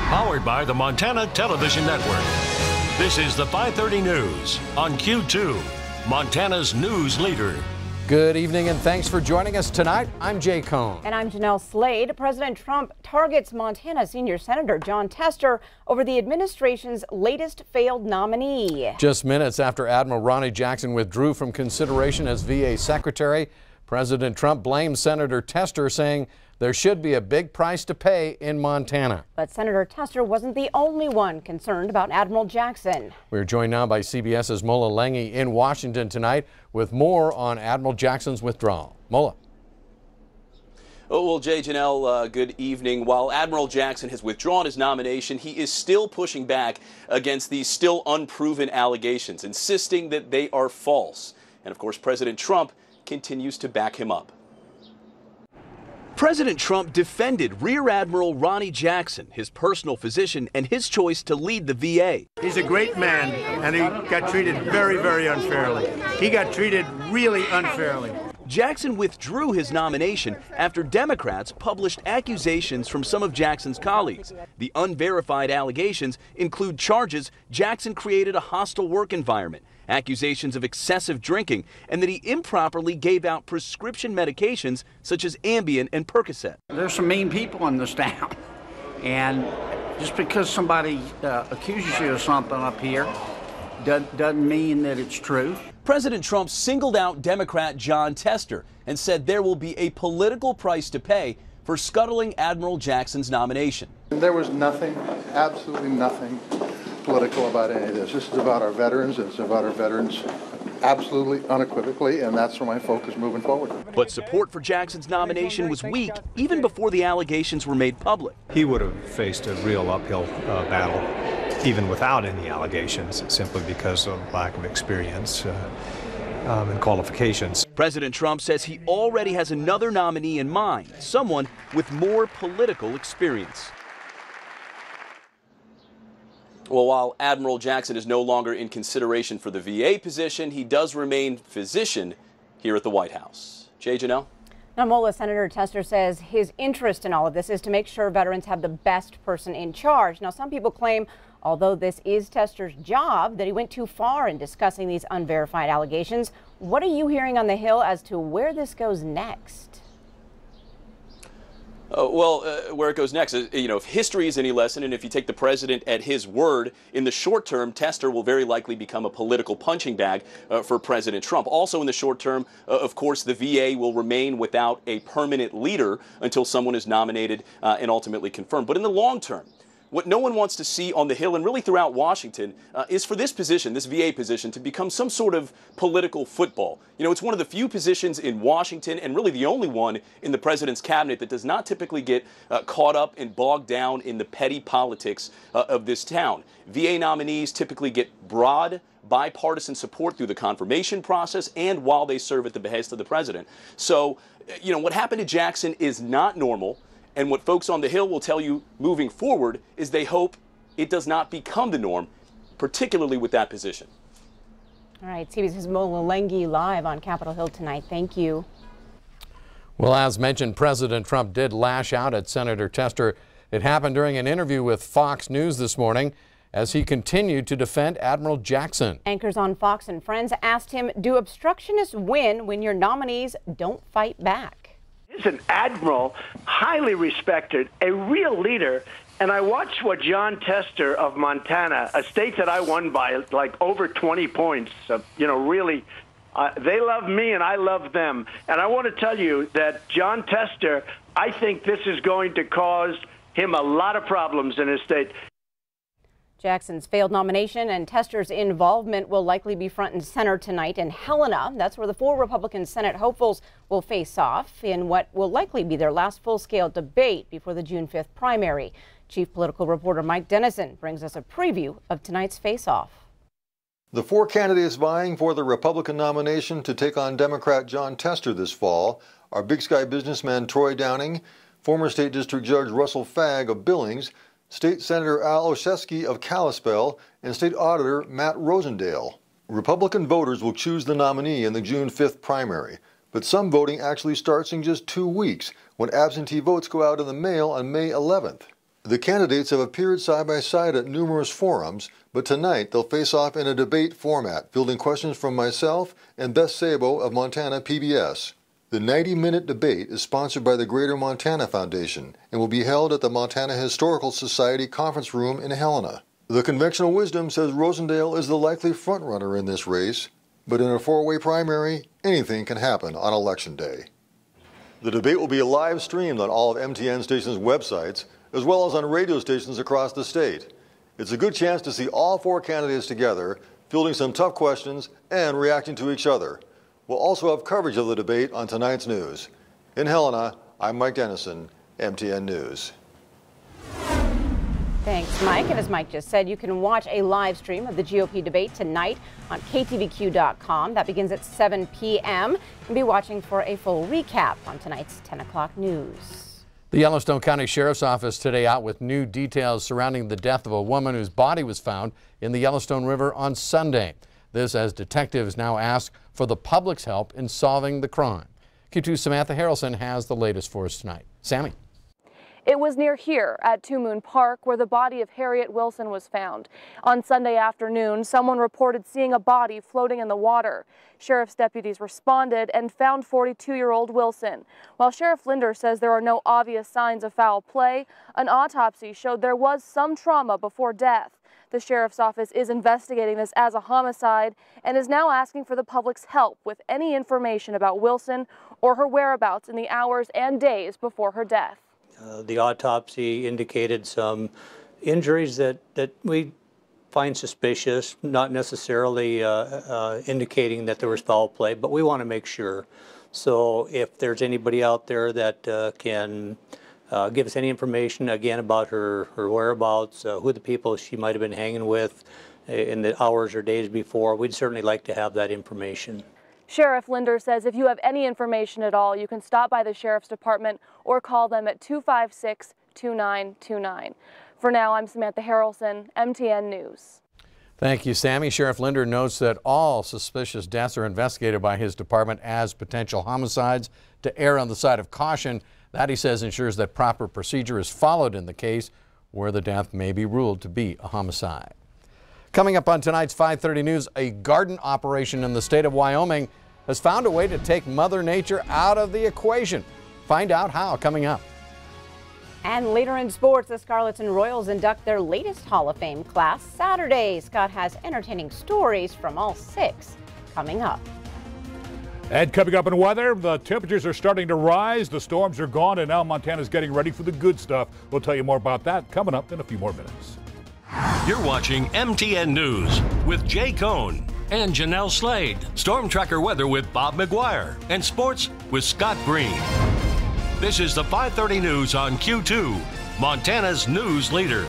Powered by the Montana Television Network. This is the 530 News on Q2, Montana's news leader. Good evening and thanks for joining us tonight. I'm Jay Cohn. And I'm Jeanelle Slade. President Trump targets Montana Senior Senator Jon Tester over the administration's latest failed nominee. Just minutes after Admiral Ronnie Jackson withdrew from consideration as VA Secretary, President Trump blamed Senator Tester, saying there should be a big price to pay in Montana. But Senator Tester wasn't the only one concerned about Admiral Jackson. We're joined now by CBS's Mola Lengi in Washington tonight with more on Admiral Jackson's withdrawal. Mola. Oh, well, Jay, Jeanelle, good evening. While Admiral Jackson has withdrawn his nomination, he is still pushing back against these still unproven allegations, insisting that they are false. And of course, President Trump continues to back him up. President Trump defended Rear Admiral Ronnie Jackson, his personal physician, and his choice to lead the VA. He's a great man, and he got treated very, very unfairly. He got treated really unfairly. Jackson withdrew his nomination after Democrats published accusations from some of Jackson's colleagues. The unverified allegations include charges Jackson created a hostile work environment, accusations of excessive drinking, and that he improperly gave out prescription medications such as Ambien and Percocet. There's some mean people in this town, and just because somebody accuses you of something up here doesn't mean that it's true. President Trump singled out Democrat Jon Tester and said there will be a political price to pay for scuttling Admiral Jackson's nomination. There was nothing, absolutely nothing political about any of this. This is about our veterans. It's about our veterans absolutely, unequivocally, and that's where my focus moving forward. But support for Jackson's nomination was weak even before the allegations were made public. He would have faced a real uphill battle even without any allegations, simply because of lack of experience and qualifications. President Trump says he already has another nominee in mind, someone with more political experience. Well, while Admiral Jackson is no longer in consideration for the VA position, he does remain physician here at the White House. Jay, Jeanelle? Now, Mola, Senator Tester says his interest in all of this is to make sure veterans have the best person in charge. Now, some people claim, although this is Tester's job, that he went too far in discussing these unverified allegations. What are you hearing on the Hill as to where this goes next? Where it goes next is, if history is any lesson, and if you take the president at his word, in the short term, Tester will very likely become a political punching bag for President Trump. Also in the short term, of course, the VA will remain without a permanent leader until someone is nominated and ultimately confirmed. But in the long term, what no one wants to see on the Hill and really throughout Washington is for this position, this VA position, to become some sort of political football. It's one of the few positions in Washington and really the only one in the president's cabinet that does not typically get caught up and bogged down in the petty politics of this town. VA nominees typically get broad bipartisan support through the confirmation process and while they serve at the behest of the president. So, what happened to Jackson is not normal. And what folks on the Hill will tell you moving forward is they hope it does not become the norm, particularly with that position. All right, CBS's Mola Lengi live on Capitol Hill tonight. Thank you. Well, as mentioned, President Trump did lash out at Senator Tester. It happened during an interview with Fox News this morning as he continued to defend Admiral Jackson. Anchors on Fox and Friends asked him, do obstructionists win when your nominees don't fight back? He's an admiral, highly respected, a real leader. And I watched what Jon Tester of Montana, a state that I won by like over 20 points, really, they love me and I love them. And I want to tell you that Jon Tester, I think this is going to cause him a lot of problems in his state. Jackson's failed nomination and Tester's involvement will likely be front and center tonight in Helena. That's where the 4 Republican Senate hopefuls will face off in what will likely be their last full-scale debate before the June 5th primary. Chief political reporter Mike Dennison brings us a preview of tonight's face-off. The 4 candidates vying for the Republican nomination to take on Democrat Jon Tester this fall are Big Sky businessman Troy Downing, former State District Judge Russell Fagg of Billings, State Senator Al Olszewski of Kalispell, and State Auditor Matt Rosendale. Republican voters will choose the nominee in the June 5th primary, but some voting actually starts in just 2 weeks when absentee votes go out in the mail on May 11th. The candidates have appeared side by side at numerous forums, but tonight they'll face off in a debate format, fielding questions from myself and Beth Sabo of Montana PBS. The 90-minute debate is sponsored by the Greater Montana Foundation and will be held at the Montana Historical Society Conference Room in Helena. The conventional wisdom says Rosendale is the likely frontrunner in this race, but in a four-way primary, anything can happen on Election Day. The debate will be live streamed on all of MTN stations' websites, as well as on radio stations across the state. It's a good chance to see all four candidates together, fielding some tough questions and reacting to each other. We'll also have coverage of the debate on tonight's news. In Helena, I'm Mike Dennison, MTN News. Thanks, Mike. And as Mike just said, you can watch a live stream of the GOP debate tonight on KTVQ.com. That begins at 7 p.m. You'll be watching for a full recap on tonight's 10 o'clock news. The Yellowstone County Sheriff's Office today out with new details surrounding the death of a woman whose body was found in the Yellowstone River on Sunday. This as detectives now ask for the public's help in solving the crime. Q2's Samantha Harrelson has the latest for us tonight. Sammy. It was near here at Two Moon Park where the body of Harriet Wilson was found. On Sunday afternoon, someone reported seeing a body floating in the water. Sheriff's deputies responded and found 42-year-old Wilson. While Sheriff Linder says there are no obvious signs of foul play, an autopsy showed there was some trauma before death. The sheriff's office is investigating this as a homicide and is now asking for the public's help with any information about Wilson or her whereabouts in the hours and days before her death. The autopsy indicated some injuries that we find suspicious, not necessarily indicating that there was foul play, but we want to make sure. So if there's anybody out there that can give us any information, again, about her whereabouts, who the people she might have been hanging with in the hours or days before, we'd certainly like to have that information. Sheriff Linder says if you have any information at all, you can stop by the Sheriff's Department or call them at 256-2929. For now, I'm Samantha Harrelson, MTN News. Thank you, Sammy. Sheriff Linder notes that all suspicious deaths are investigated by his department as potential homicides. To err on the side of caution, that, he says, ensures that proper procedure is followed in the case where the death may be ruled to be a homicide. Coming up on tonight's 5:30 News, a garden operation in the state of Wyoming has found a way to take Mother Nature out of the equation. Find out how coming up. And later in sports, the Scarlets and Royals induct their latest Hall of Fame class Saturday. Scott has entertaining stories from all six coming up. And coming up in weather, the temperatures are starting to rise, the storms are gone, and now Montana's getting ready for the good stuff. We'll tell you more about that coming up in a few more minutes. You're watching MTN News with Jay Cohn and Jeanelle Slade. Storm Tracker weather with Bob McGuire. And sports with Scott Green. This is the 5:30 News on Q2, Montana's news leader.